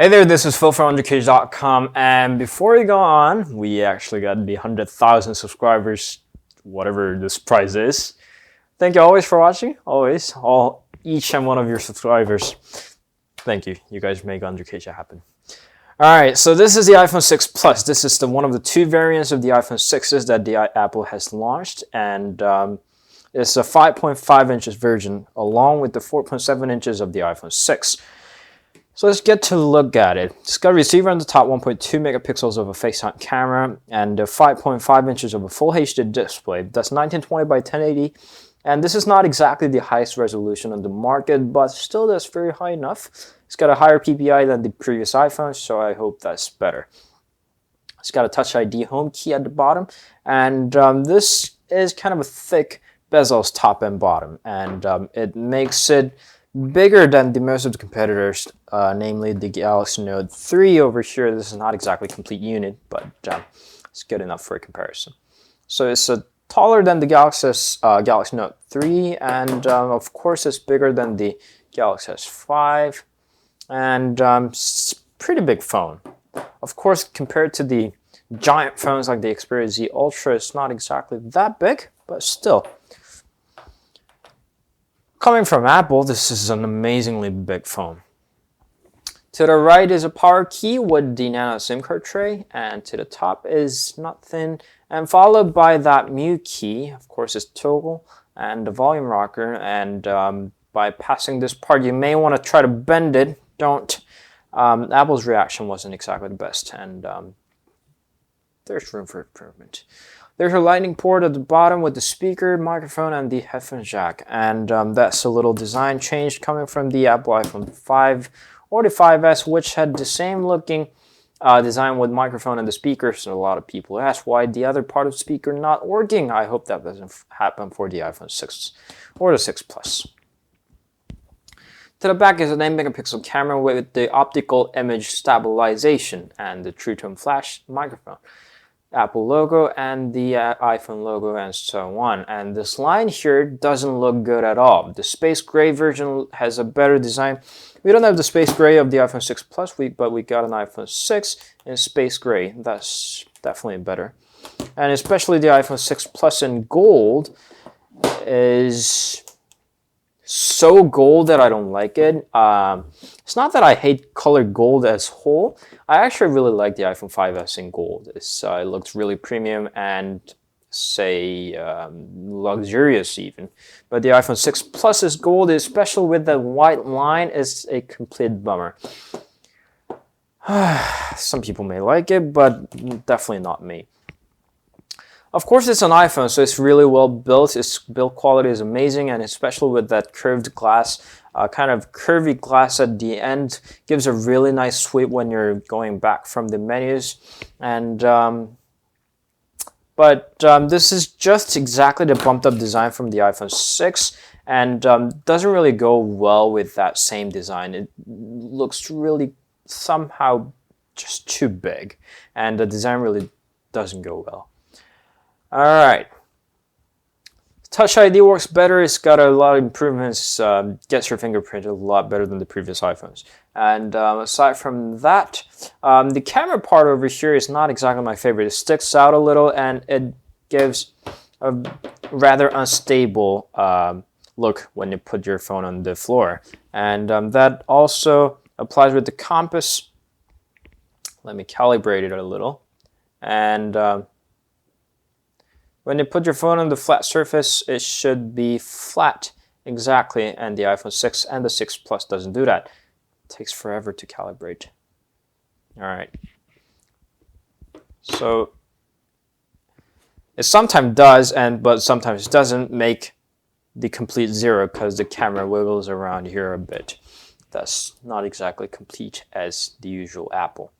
Hey there, this is Phil from underKG.com, and before we go on, we actually got the 100,000 subscribers, whatever this prize is. Thank you always for watching, always, each and one of your subscribers. Thank you, you guys make underKG happen. Alright, so this is the iPhone 6 Plus. This is one of the two variants of the iPhone 6s that Apple has launched, and it's a 5.5 inches version along with the 4.7 inches of the iPhone 6. So let's get to look at it. It's got a receiver on the top, 1.2 megapixels of a FaceTime camera, and 5.5 inches of a Full HD display. That's 1920 by 1080, and this is not exactly the highest resolution on the market, but still that's very high enough. It's got a higher PPI than the previous iPhone, so I hope that's better. It's got a Touch ID home key at the bottom, and this is kind of a thick bezels top and bottom, and it makes it bigger than the most of the competitors, namely the Galaxy Note 3 over here. This is not exactly a complete unit, but it's good enough for a comparison. So it's taller than the Galaxy Note 3, and of course it's bigger than the Galaxy S5, and it's a pretty big phone. Of course, compared to the giant phones like the Xperia Z Ultra, it's not exactly that big, but still. Coming from Apple, this is an amazingly big phone. To the right is a power key with the nano SIM card tray, and to the top is nothing, and followed by that mute key. Of course, it's toggle and the volume rocker, and by passing this part, you may want to try to bend it. Don't. Apple's reaction wasn't exactly the best, and there's room for improvement. There's a lightning port at the bottom with the speaker, microphone, and the headphone jack. And that's a little design change coming from the Apple iPhone 5 or the 5S, which had the same looking design with microphone and the speaker. So a lot of people ask why the other part of the speaker not working. I hope that doesn't happen for the iPhone 6 or the 6 Plus. To the back is an 8 megapixel camera with the optical image stabilization and the True Tone flash microphone, Apple logo, and the iPhone logo, and so on. And this line here doesn't look good at all. The space gray version has a better design. We don't have the space gray of the iPhone 6 Plus, but we got an iPhone 6 in space gray. That's definitely better. And especially the iPhone 6 Plus in gold is so gold that I don't like it. It's not that I hate colored gold as whole. I actually really like the iPhone 5S in gold. It looks really premium and, say, luxurious even. But the iPhone 6 Plus is gold, especially with that white line, is a complete bummer. Some people may like it, but definitely not me. Of course, it's an iPhone, so it's really well built. Its build quality is amazing, and especially with that curved glass, kind of curvy glass at the end, gives a really nice sweep when you're going back from the menus. And this is just exactly the bumped up design from the iPhone 6, and doesn't really go well with that same design. It looks really somehow just too big, and the design really doesn't go well. Alright, Touch ID works better. It's got a lot of improvements, gets your fingerprint a lot better than the previous iPhones. And aside from that, the camera part over here is not exactly my favorite. It sticks out a little, and it gives a rather unstable look when you put your phone on the floor. And that also applies with the compass. Let me calibrate it a little. And when you put your phone on the flat surface, it should be flat exactly, and the iPhone 6 and the 6 Plus doesn't do that. It takes forever to calibrate. All right. So it sometimes does, but sometimes it doesn't make the complete zero because the camera wiggles around here a bit. That's not exactly complete as the usual Apple.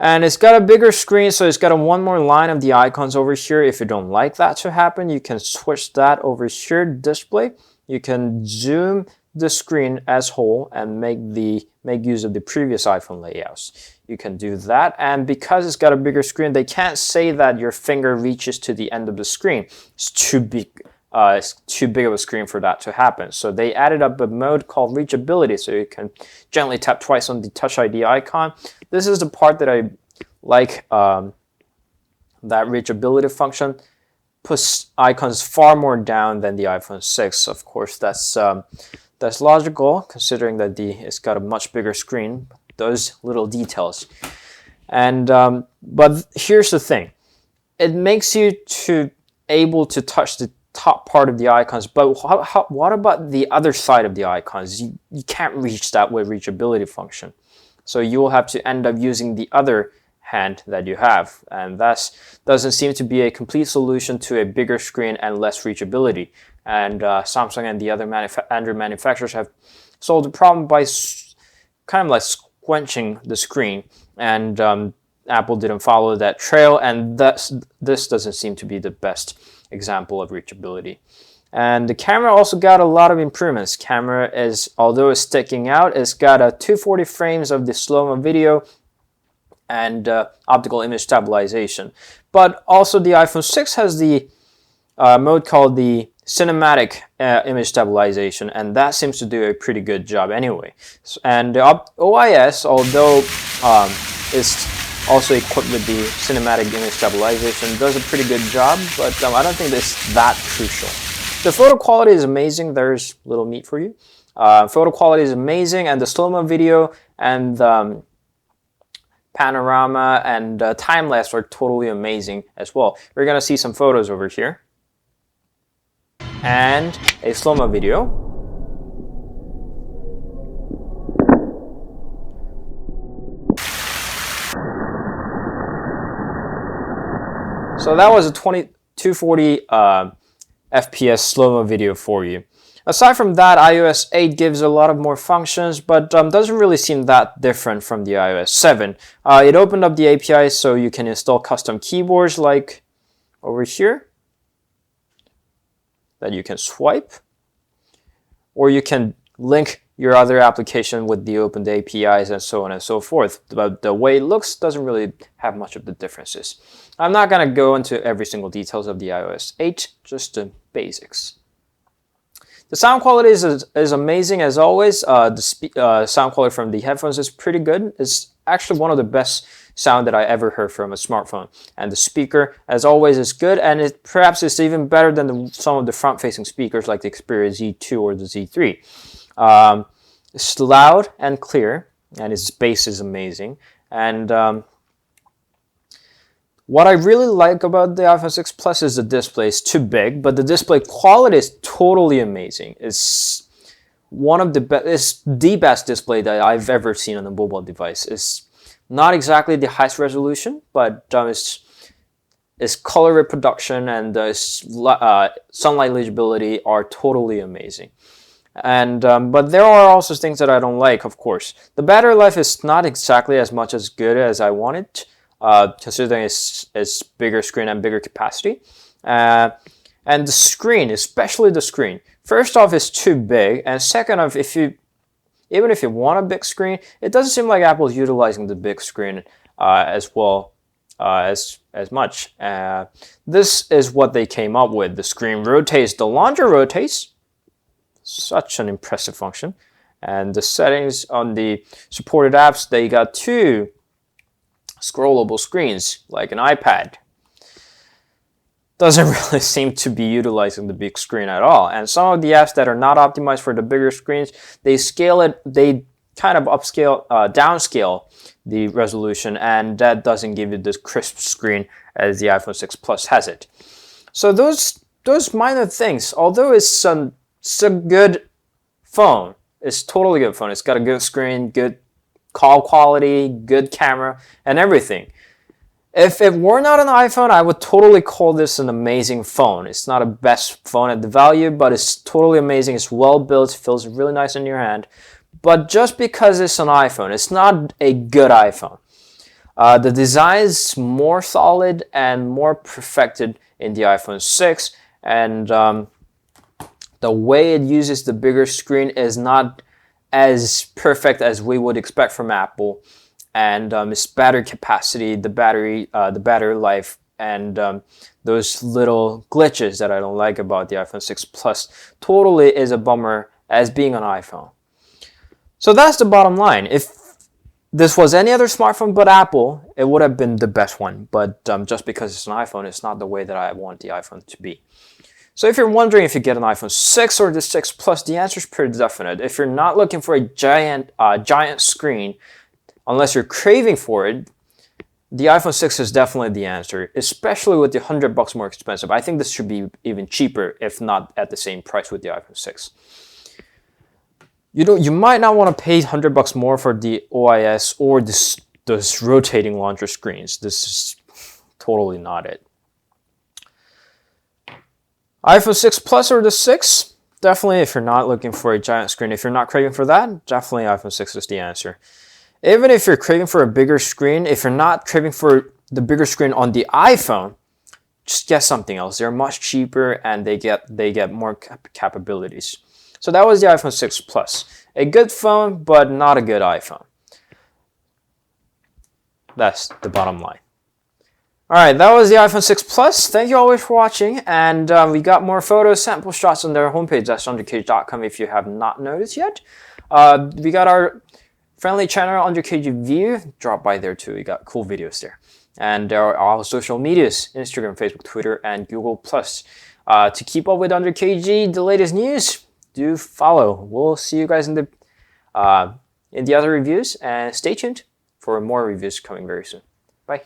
And it's got a bigger screen, so it's got one more line of the icons over here. If you don't like that to happen, you can switch that over here, display. You can zoom the screen as whole and make use of the previous iPhone layouts. You can do that, and because it's got a bigger screen, they can't say that your finger reaches to the end of the screen. It's too big it's too big of a screen for that to happen. So they added up a mode called reachability, so you can gently tap twice on the Touch ID icon. This is the part that I like, that reachability function puts icons far more down than the iPhone 6. Of course, that's logical, considering that it's got a much bigger screen. Those little details. And but here's the thing: it makes you able to touch the top part of the icons, but what about the other side of the icons? You can't reach that with reachability function, so you will have to end up using the other hand that you have, and that doesn't seem to be a complete solution to a bigger screen and less reachability. And Samsung and the other Android manufacturers have solved the problem by kind of like squinching the screen, and Apple didn't follow that trail, and this doesn't seem to be the best example of reachability. And the camera also got a lot of improvements. Camera is, although it's sticking out, it's got a 240 frames of the slow-mo video and optical image stabilization. But also the iPhone 6 has the mode called the cinematic image stabilization, and that seems to do a pretty good job anyway. And the OIS, although it's also equipped with the cinematic image stabilization, does a pretty good job, but I don't think it's that crucial. The photo quality is amazing. There's little meat for you. Photo quality is amazing, and the slow-mo video and panorama and time-lapse are totally amazing as well. We're going to see some photos over here and a slow-mo video. So that was a 240 FPS slow-mo video for you. Aside from that, iOS 8 gives a lot of more functions, but doesn't really seem that different from the iOS 7. It opened up the API so you can install custom keyboards like over here that you can swipe, or you can link your other application with the opened APIs and so on and so forth. But the way it looks doesn't really have much of the differences. I'm not going to go into every single details of the iOS 8, just the basics. The sound quality is amazing as always. The sound quality from the headphones is pretty good. It's actually one of the best sound that I ever heard from a smartphone. And the speaker, as always, is good, and perhaps it's even better than some of the front-facing speakers like the Xperia Z2 or the Z3. It's loud and clear, and its bass is amazing. And what I really like about the iPhone 6 Plus is the display. It's too big, but the display quality is totally amazing. It's one of the best. It's the best display that I've ever seen on a mobile device. It's not exactly the highest resolution, but its color reproduction and sunlight legibility are totally amazing. And but there are also things that I don't like, of course. The battery life is not exactly as much as good as I wanted. Considering its bigger screen and bigger capacity. And the screen, especially the screen. First off, it's too big, and second off, even if you want a big screen, it doesn't seem like Apple's utilizing the big screen as well as much. This is what they came up with. The screen rotates, the launcher rotates. Such an impressive function. And the settings on the supported apps, they got two scrollable screens like an iPad. Doesn't really seem to be utilizing the big screen at all. And some of the apps that are not optimized for the bigger screens, they kind of downscale the resolution, and that doesn't give you this crisp screen as the iPhone 6 Plus has it. So those minor things, although it's a good phone, it's totally good phone. It's got a good screen, good call quality, good camera, and everything. If it were not an iPhone, I would totally call this an amazing phone. It's not a best phone at the value, but it's totally amazing. It's well built, feels really nice in your hand. But just because it's an iPhone, it's not a good iPhone. The design is more solid and more perfected in the iPhone 6, and the way it uses the bigger screen is not as perfect as we would expect from Apple, and its battery capacity, the battery life those little glitches that I don't like about the iPhone 6 Plus totally is a bummer as being an iPhone. So that's the bottom line. If this was any other smartphone but Apple, it would have been the best one. But just because it's an iPhone, it's not the way that I want the iPhone to be. So if you're wondering if you get an iPhone 6 or the 6 Plus, the answer is pretty definite. If you're not looking for a giant screen, unless you're craving for it, the iPhone 6 is definitely the answer, especially with the $100 more expensive. I think this should be even cheaper, if not at the same price with the iPhone 6. You might not want to pay $100 more for the OIS or those rotating launcher screens. This is totally not it. iPhone 6 Plus or the 6? Definitely, if you're not looking for a giant screen, if you're not craving for that, definitely iPhone 6 is the answer. Even if you're craving for a bigger screen, if you're not craving for the bigger screen on the iPhone, just get something else. They're much cheaper and they get more capabilities. So that was the iPhone 6 Plus. A good phone, but not a good iPhone. That's the bottom line. Alright, that was the iPhone 6 Plus. Thank you always for watching, and we got more photos, sample shots on their homepage. That's underKG.com if you have not noticed yet. We got our friendly channel, underKG View. Drop by there too. We got cool videos there. And there are all social medias, Instagram, Facebook, Twitter, and Google+. To keep up with underKG, the latest news, do follow. We'll see you guys in the other reviews, and stay tuned for more reviews coming very soon. Bye.